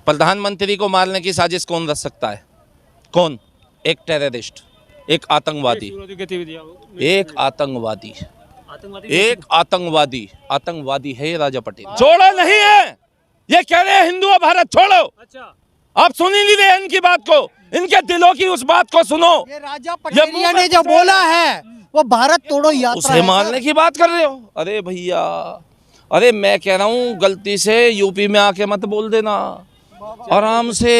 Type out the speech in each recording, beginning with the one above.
प्रधानमंत्री को मारने की साजिश कौन रच सकता है? कौन? एक टेररिस्ट, एक आतंकवादी, एक आतंकवादी, एक आतंकवादी, आतंकवादी है ये राजा पटेल। छोड़ो नहीं है, ये कह रहे हैं हिंदू और भारत छोड़ो। अच्छा, आप सुन ही नहीं रहे इनकी बात को, इनके दिलों की उस बात को सुनो। ये राजा पटेलिया ने जो बोला है वो भारत तोड़ो यात्रा उसे मारने की बात कर रहे हो? अरे भैया, अरे मैं कह रहा हूँ गलती से यूपी में आके मत बोल देना, आराम से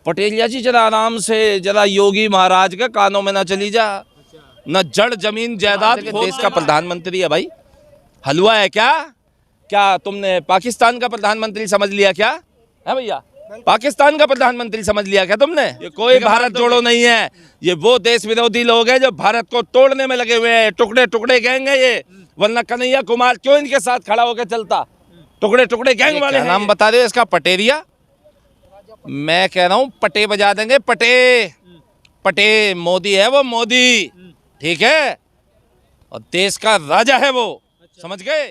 पटेलिया जी, जरा आराम से, जरा योगी महाराज के कानों में ना चली जा, न जड़ जमीन जायदाद। देश का प्रधानमंत्री है भाई, हलवा है क्या? क्या तुमने पाकिस्तान का प्रधानमंत्री समझ लिया क्या? है भैया, पाकिस्तान का प्रधानमंत्री समझ लिया क्या तुमने? ये कोई भारत जोड़ो नहीं है, ये वो देश विरोधी लोग हैं जो भारत को तोड़ने में लगे हुए हैं। टुकड़े टुकड़े गैंग है ये, वरना कन्हैया कुमार क्यों इनके साथ खड़ा होकर चलता? टुकड़े टुकड़े गैंग वाले। नाम बता रहे हो इसका? पटेरिया। मैं कह रहा हूँ पटे बजा देंगे, पटे पटे। मोदी है वो, मोदी, ठीक है, और देश का राजा है वो, समझ गए?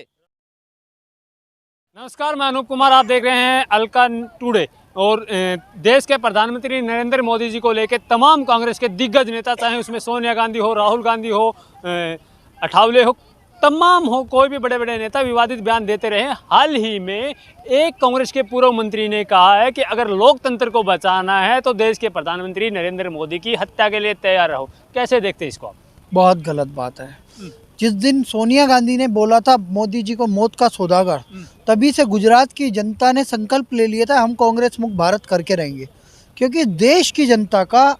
नमस्कार, मैं अनूप कुमार, आप देख रहे हैं अलका टुडे। और देश के प्रधानमंत्री नरेंद्र मोदी जी को लेकर तमाम कांग्रेस के दिग्गज नेता, चाहे उसमें सोनिया गांधी हो, राहुल गांधी हो, अठावले हो, तमाम हो, कोई भी बड़े बड़े नेता विवादित बयान देते रहे। हाल ही में एक कांग्रेस के पूर्व मंत्री ने कहा है कि अगर लोकतंत्र को बचाना है तो देश के प्रधानमंत्री नरेंद्र मोदी की हत्या के लिए तैयार रहो। कैसे देखते हैं इसको आप? बहुत गलत बात है। जिस दिन सोनिया गांधी ने बोला था मोदी जी को मौत का सौदागर, तभी से गुजरात की जनता ने संकल्प ले लिया था हम कांग्रेस मुक्त भारत करके रहेंगे, क्योंकि देश की जनता का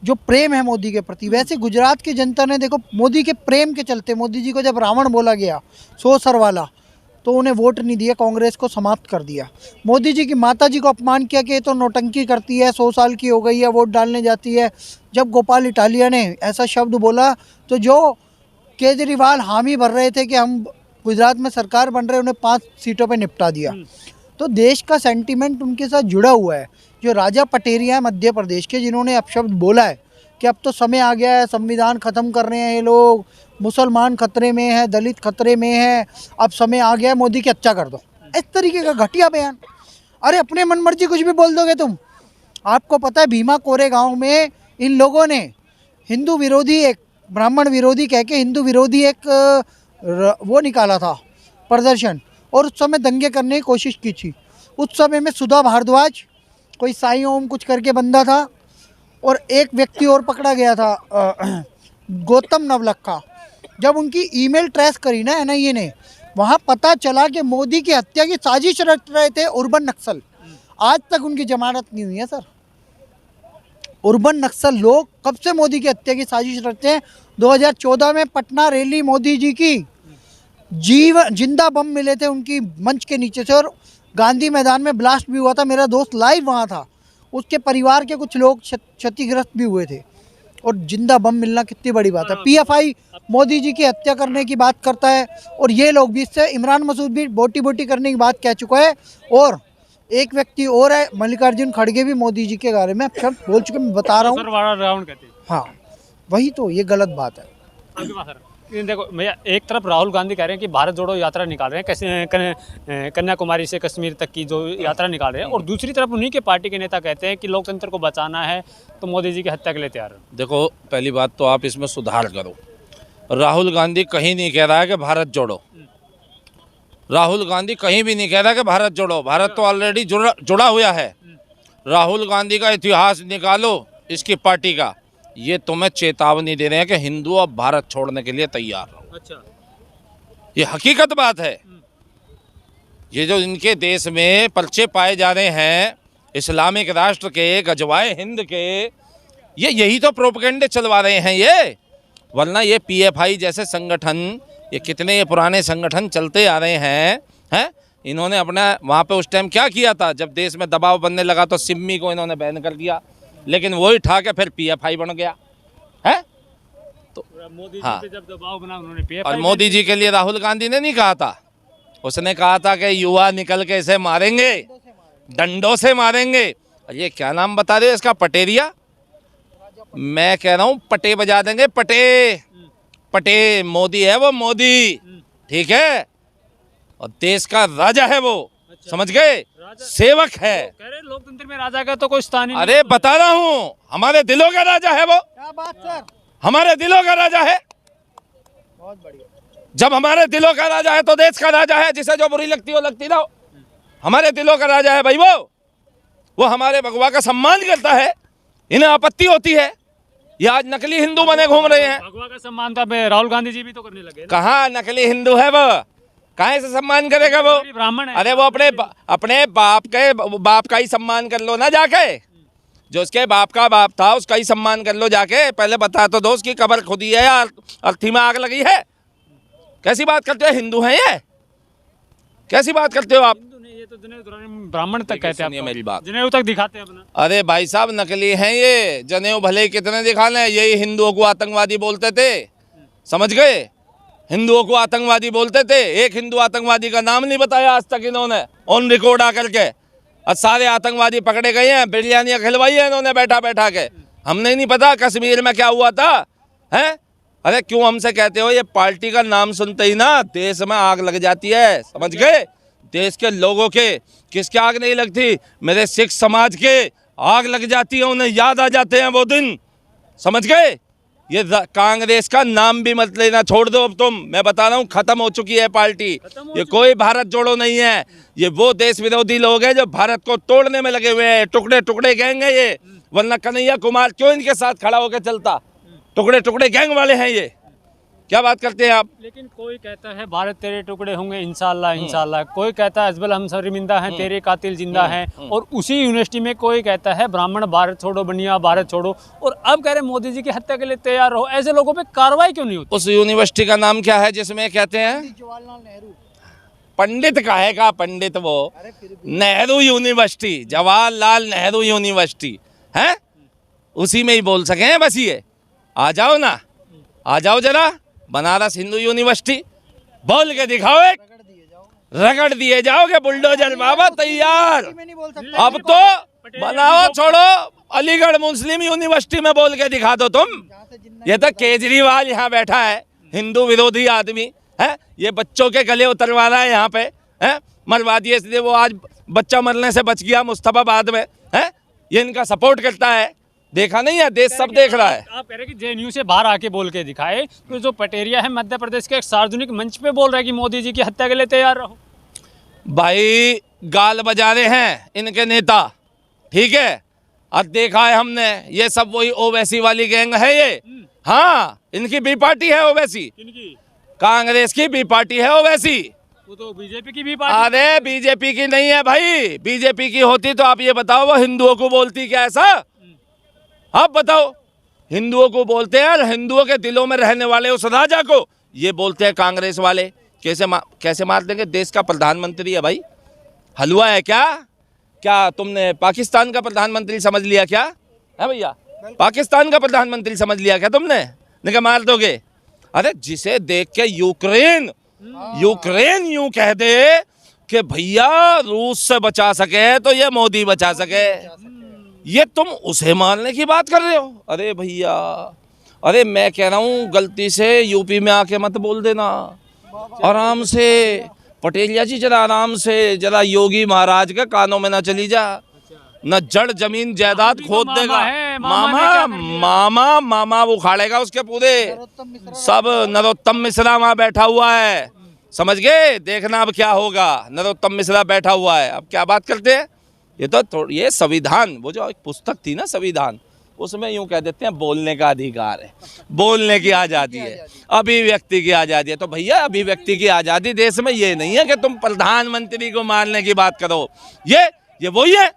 जो प्रेम है मोदी के प्रति, वैसे गुजरात की जनता ने देखो मोदी के प्रेम के चलते, मोदी जी को जब रावण बोला गया 100 सर वाला, तो उन्हें वोट नहीं दिया, कांग्रेस को समाप्त कर दिया। मोदी जी की माता जी को अपमान किया कि ये तो नौटंकी करती है, 100 साल की हो गई है, वोट डालने जाती है। जब गोपाल इटालिया ने ऐसा शब्द बोला तो जो केजरीवाल हामी भर रहे थे कि हम गुजरात में सरकार बन रहे हैं, उन्हें 5 सीटों पे निपटा दिया। तो देश का सेंटीमेंट उनके साथ जुड़ा हुआ है। जो राजा पटेरिया है मध्य प्रदेश के, जिन्होंने अपशब्द बोला है कि अब तो समय आ गया है, संविधान ख़त्म कर रहे हैं ये लोग, मुसलमान खतरे में है, दलित खतरे में है, अब समय आ गया है, मोदी की हत्या कर दो, इस तरीके का घटिया बयान। अरे अपने मन मर्जी कुछ भी बोल दोगे तुम। आपको पता है भीमा कोरेगांव में इन लोगों ने हिंदू विरोधी, एक ब्राह्मण विरोधी कह के हिंदू विरोधी एक वो निकाला था प्रदर्शन, और उस समय दंगे करने की कोशिश की थी। उस समय में सुधा भारद्वाज, कोई साई ओम कुछ करके बंदा था, और एक व्यक्ति और पकड़ा गया था गौतम नवलखा। जब उनकी ईमेल ट्रेस करी ना एनआईए ने, वहाँ पता चला कि मोदी की हत्या की साजिश रच रहे थे उर्बन नक्सल। आज तक उनकी जमानत नहीं हुई है सर। उर्बन नक्सल लोग कब से मोदी की हत्या की साजिश रचते हैं? 2014 में पटना रैली मोदी जी की, जिंदा बम मिले थे उनकी मंच के नीचे से, और गांधी मैदान में ब्लास्ट भी हुआ था। मेरा दोस्त लाइव वहाँ था, उसके परिवार के कुछ लोग क्षतिग्रस्त भी हुए थे, और जिंदा बम मिलना कितनी बड़ी बात है। पीएफआई मोदी जी की हत्या करने की बात करता है, और ये लोग भी, इससे इमरान मसूद भी बोटी बोटी करने की बात कह चुका है। और एक व्यक्ति और है मल्लिकार्जुन खड़गे, भी मोदी जी के बारे में सब बोल चुके, मैं बता रहा हूँ। हाँ वही तो, ये गलत बात है। देखो भैया, एक तरफ राहुल गांधी कह रहे हैं कि भारत जोड़ो यात्रा निकाल रहे हैं, कैसे कन्याकुमारी से कश्मीर तक की जो यात्रा निकाल रहे हैं, और दूसरी तरफ उन्हीं के पार्टी के नेता कहते हैं कि लोकतंत्र को बचाना है तो मोदी जी की हत्या के लिए तैयार है। देखो, पहली बात तो आप इसमें सुधार करो। राहुल गांधी कहीं नहीं कह रहा है कि भारत जोड़ो। राहुल गांधी कहीं भी नहीं कह रहा कि भारत जोड़ो। भारत तो ऑलरेडी जुड़ा हुआ है। राहुल गांधी का इतिहास निकालो इसकी पार्टी का, ये तुम्हें चेतावनी दे रहे हैं कि हिंदू अब भारत छोड़ने के लिए तैयार रहो। अच्छा, ये हकीकत बात है। ये जो इनके देश में पर्चे पाए जा रहे हैं इस्लामिक राष्ट्र के, गजवाए हिंद के, ये यही तो प्रोपेगेंडे चलवा रहे हैं ये। वरना ये पीएफआई जैसे संगठन, ये कितने ये पुराने संगठन चलते आ रहे हैं। इन्होंने अपना वहाँ पे उस टाइम क्या किया था, जब देश में दबाव बनने लगा तो सिम्मी को इन्होंने बैन कर दिया, लेकिन वही ठा के फिर पीएफआई बन गया है। तो मोदी हाँ, जी पे जब दबाव बना उन्होंने पीएफआई। और मोदी जी के लिए राहुल गांधी ने नहीं कहा था, उसने कहा था कि युवा निकल के इसे मारेंगे, डंडों से मारेंगे। और ये क्या नाम बता रहे हो इसका? पटेरिया। मैं कह रहा हूँ पटे बजा देंगे, पटे पटे। मोदी है वो, मोदी, ठीक है, और देश का राजा है वो, समझ गए, सेवक है। कह रहे लोकतंत्र में राजा का तो कोई स्थान ही नहीं। अरे बता रहा हूँ, हमारे दिलों का राजा है वो, क्या बात सर, हमारे दिलों का राजा है। बहुत बढ़िया। जब हमारे दिलों का राजा है तो देश का राजा है, जिसे जो बुरी लगती हो लगती रहो। हमारे दिलों का राजा है भाई वो हमारे भगवा का सम्मान करता है। इन्हें आपत्ति होती है, ये आज नकली हिंदू बने घूम रहे हैं। भगवा का सम्मान तो अब राहुल गांधी जी भी तो करने लगे ना। कहाँ नकली हिंदू है वो, काहे से सम्मान करेगा वो? ब्राह्मण है। अरे वो अपने बाप का ही सम्मान कर लो ना जाके, जो उसके बाप का बाप था उसका ही सम्मान कर लो जाके। पहले बता तो दो उसकी कब्र खुदी है या अर्थी में आग लगी है? कैसी बात करते हो, हिंदू हैं ये? कैसी बात करते हो आप? ये तो ब्राह्मण तक कहते हैं, मेरी बात, जनेऊ तक दिखाते हैं अपना। अरे भाई साहब नकली हैं ये, जनेऊ भले ही कितने दिखा लें, यही हिंदुओं को आतंकवादी बोलते थे, समझ गए? हिंदुओं को आतंकवादी बोलते थे। एक हिंदू आतंकवादी का नाम नहीं बताया आज तक इन्होंने, ऑन रिकॉर्ड आकर के। और सारे आतंकवादी पकड़े गए हैं, बिरयानियाँ खिलवाई है इन्होंने बैठा बैठा के। हमने नहीं पता कश्मीर में क्या हुआ था, हैं? अरे क्यों हमसे कहते हो? ये पार्टी का नाम सुनते ही ना देश में आग लग जाती है, समझ गए? देश के लोगों के किसके आग नहीं लगती? मेरे सिख समाज के आग लग जाती है, उन्हें याद आ जाते हैं वो दिन, समझ गए? ये कांग्रेस का नाम भी मत लेना, छोड़ दो अब तुम। मैं बता रहा हूँ खत्म हो चुकी है पार्टी। ये कोई भारत जोड़ो नहीं है, ये वो देश विरोधी लोग हैं जो भारत को तोड़ने में लगे हुए हैं। टुकड़े टुकड़े गैंग है ये, वरना कन्हैया कुमार क्यों इनके साथ खड़ा होकर चलता? टुकड़े टुकड़े गैंग वाले हैं ये। क्या बात करते हैं आप? लेकिन कोई कहता है भारत तेरे टुकड़े होंगे इंशाल्लाह इंशाल्लाह, कोई कहता है अजबल हम शर्मिंदा हैं, तेरे कातिल जिंदा हैं, और उसी यूनिवर्सिटी में कोई कहता है ब्राह्मण भारत छोड़ो, बनिया भारत छोड़ो, और अब कह रहे मोदी जी की हत्या के लिए तैयार हो। ऐसे लोगों पे कार्रवाई क्यों नहीं होती? उस यूनिवर्सिटी का नाम क्या है जिसमें कहते हैं जवाहरलाल नेहरू। पंडित काहे का पंडित वो? नेहरू यूनिवर्सिटी, जवाहरलाल नेहरू यूनिवर्सिटी है, उसी में ही बोल सके बस। ये आ जाओ ना, आ जाओ जरा, बनारस हिंदू यूनिवर्सिटी बोल के दिखाओ, एक रगड़ दिए जाओगे बुलडोजर बाबा, तैयार। अब तो बनाओ, छोड़ो, अलीगढ़ मुस्लिम यूनिवर्सिटी में बोल के दिखा दो तुम। ये तो केजरीवाल यहाँ बैठा है, हिंदू विरोधी आदमी है, ये बच्चों के गले उतरवा रहा है यहाँ पे, है मरवा दिए, इसलिए वो आज बच्चा मरने से बच गया मुस्तफाबाद में, है ये इनका सपोर्ट करता है। देखा नहीं है, देश सब देख रहा है। आप कह रहे हैं कि जेएनयू से बाहर आके बोल के दिखाए, तो जो पटेरिया है मध्य प्रदेश के एक सार्वजनिक मंच पे बोल रहा है कि मोदी जी की हत्या के लिए तैयार रहो। भाई गाल बजा रहे हैं इनके नेता, ठीक है? अब देखा है हमने, ये सब वही ओवैसी वाली गैंग है ये। हाँ, इनकी बी पार्टी है ओवैसी, कांग्रेस की बी पार्टी है ओवैसी। वो तो बीजेपी की भी पार्टी। अरे बीजेपी की नहीं है भाई, बीजेपी की होती तो आप ये बताओ वो हिंदुओं को बोलती क्या ऐसा? आप बताओ, हिंदुओं को बोलते हैं और हिंदुओं के दिलों में रहने वाले उस राजा को ये बोलते हैं कांग्रेस वाले। कैसे मार देंगे? देश का प्रधानमंत्री है भाई, हलवा है क्या? क्या तुमने पाकिस्तान का प्रधानमंत्री समझ लिया क्या है भैया? पाकिस्तान का प्रधानमंत्री समझ लिया क्या तुमने? नहीं मार दोगे? अरे जिसे देख के यूक्रेन यूं कह दे कि भैया रूस से बचा सके तो ये मोदी बचा सके, ये तुम उसे मारने की बात कर रहे हो? अरे भैया, अरे मैं कह रहा हूँ गलती से यूपी में आके मत बोल देना, आराम से पटेलिया जी, जरा आराम से, जरा योगी महाराज के कानों में ना चली जा, न जड़ जमीन जायदाद खोद देगा। मामा वो उखाड़ेगा उसके पूरे सब। नरोत्तम मिश्रा वहाँ बैठा हुआ है, समझ गए? देखना अब क्या होगा। नरोत्तम मिश्रा बैठा हुआ है, अब क्या बात करते हैं? ये तो ये संविधान, वो जो एक पुस्तक थी ना संविधान, उसमें यूं कह देते हैं बोलने का अधिकार है, बोलने की आज़ादी है, अभिव्यक्ति की आज़ादी है। तो भैया अभिव्यक्ति की आज़ादी देश में ये नहीं है कि तुम प्रधानमंत्री को मारने की बात करो। ये वही है,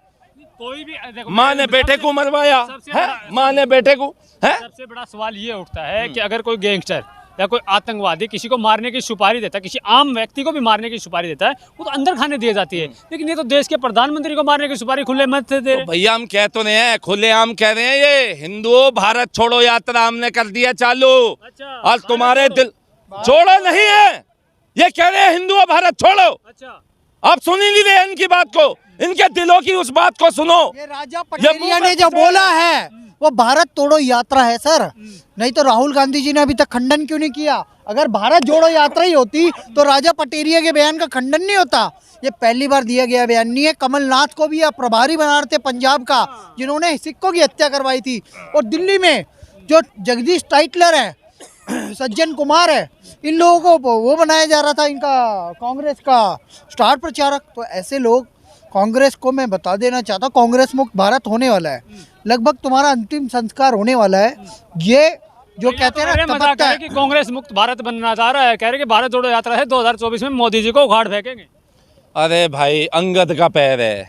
कोई भी माँ ने बेटे को मरवाया है, माँ ने बेटे को है। सबसे बड़ा सवाल ये उठता है कि अगर कोई गैंगस्टर या कोई आतंकवादी किसी को मारने की सुपारी देता है, किसी आम व्यक्ति को भी मारने की सुपारी देता है, वो तो अंदर खाने दिए जाती है, लेकिन ये तो देश के प्रधानमंत्री को मारने की सुपारी खुले मत दे रहे। तो भैया हम कह तो नहीं है, खुले आम कह रहे हैं, ये हिंदुओं भारत छोड़ो यात्रा हमने कर दिया चालू। अच्छा, और तुम्हारे दिल छोड़ो नहीं है, ये कह रहे हैं हिंदुओं भारत छोड़ो। अच्छा, आप सुन ही नहीं रहे इनकी बात को, इनके दिलों की उस बात को सुनो। ये राजा पटेलिया ने जो बोला है वो भारत तोड़ो यात्रा है सर। नहीं तो राहुल गांधी जी ने अभी तक खंडन क्यों नहीं किया? अगर भारत जोड़ो यात्रा ही होती तो राजा पटेरिया के बयान का खंडन नहीं होता। ये पहली बार दिया गया बयान नहीं है। कमलनाथ को भी आप प्रभारी बना रहे थे पंजाब का, जिन्होंने सिखों की हत्या करवाई थी। और दिल्ली में जो जगदीश टाइटलर है, सज्जन कुमार है, इन लोगों को वो बनाया जा रहा था, इनका कांग्रेस का स्टार प्रचारक। तो ऐसे लोग, कांग्रेस को मैं बता देना चाहता हूँ, कांग्रेस मुक्त भारत होने वाला है। लगभग तुम्हारा अंतिम संस्कार होने वाला है। ये जो कहते हैं ना, मजाक तपकता है है। कि कांग्रेस मुक्त भारत बनना चाह रहा है, कह रहे कि भारत जोड़ो यात्रा है 2024 में मोदी जी को उखाड़ फेंकेंगे। अरे भाई, अंगद का पैर है,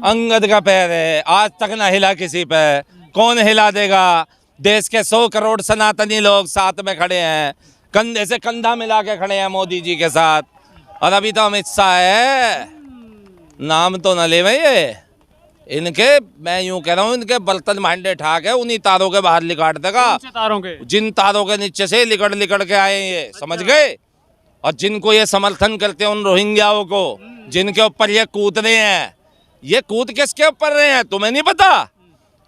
अंगद का पैर है, आज तक ना हिला किसी पे। कौन हिला देगा? देश के 100 करोड़ सनातनी लोग साथ में खड़े हैं, कंधे से कंधा मिला के खड़े हैं मोदी जी के साथ। और अभी तो अमित शाह है, नाम तो न ले भाई। इनके, मैं यूं कह रहा हूँ, इनके बर्तन भांडे ठाक है, उन्हीं तारों के बाहर लिकाट देगा। तारों के, जिन तारों के नीचे से लिकड़ लिकड़ के आए ये, समझ गए? और जिनको ये समर्थन करते हैं उन रोहिंग्याओं को, जिनके ऊपर ये कूद रहे हैं, ये कूद किसके ऊपर रहे हैं तुम्हें नहीं पता?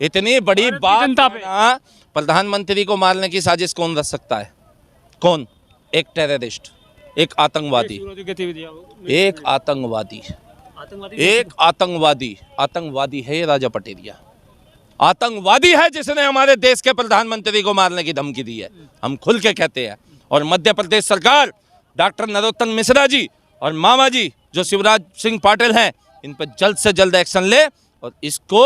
इतनी बड़ी बात जनता पे। ना, प्रधानमंत्री को मारने की साजिश कौन रच सकता है? कौन? एक टेररिस्ट, एक आतंकवादी, एक आतंकवादी, एक आतंकवादी। आतंकवादी है ये राजा पटेरिया, आतंकवादी है जिसने हमारे देश के प्रधानमंत्री को मारने की धमकी दी है। हम खुल के कहते हैं। और मध्य प्रदेश सरकार, डॉक्टर नरोत्तम मिश्रा जी और मामा जी जो शिवराज सिंह पाटिल हैं, इन पर जल्द से जल्द एक्शन ले और इसको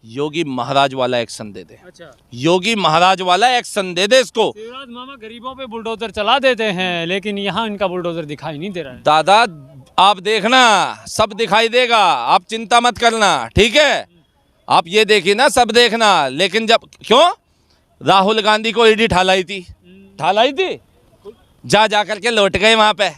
योगी महाराज वाला एक्शन दे दे। अच्छा, योगी महाराज वाला एक्शन दे दे इसको। शिवराज मामा गरीबों पे बुलडोजर चला देते हैं, लेकिन यहाँ इनका बुलडोजर दिखाई नहीं दे रहा है। दादा आप देखना, सब दिखाई देगा, आप चिंता मत करना, ठीक है? आप ये देखिए ना, सब देखना। लेकिन जब क्यों राहुल गांधी को ईडी ठालाई थी, ठालाई थी, जा करके लौट गए वहां पे,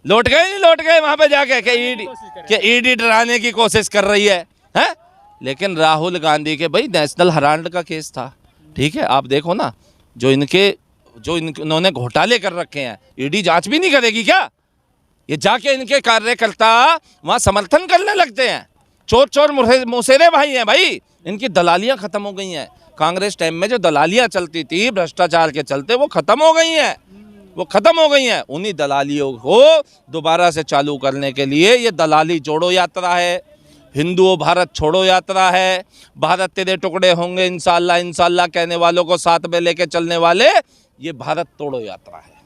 लौट गए नहीं, लौट गए वहां पे जाके कि ईडी डराने की कोशिश कर रही है, हैं? लेकिन राहुल गांधी के भाई नेशनल हेराल्ड का केस था, ठीक है? आप देखो ना, जो इन्होंने घोटाले कर रखे हैं, ईडी जांच भी नहीं करेगी क्या? ये जाके इनके कार्यकर्ता वहां समर्थन करने लगते हैं। चोर चोर मुसेरे भाई हैं भाई, इनकी दलालियां खत्म हो गई हैं। कांग्रेस टाइम में जो दलालियां चलती थी भ्रष्टाचार के चलते, वो खत्म हो गई हैं, वो खत्म हो गई हैं। उन्हीं दलालियों को दोबारा से चालू करने के लिए ये दलाली जोड़ो यात्रा है, हिंदुओं भारत छोड़ो यात्रा है, भारत तेरे टुकड़े होंगे इंशाल्लाह इंशाल्लाह कहने वालों को साथ में लेके चलने वाले, ये भारत तोड़ो यात्रा है।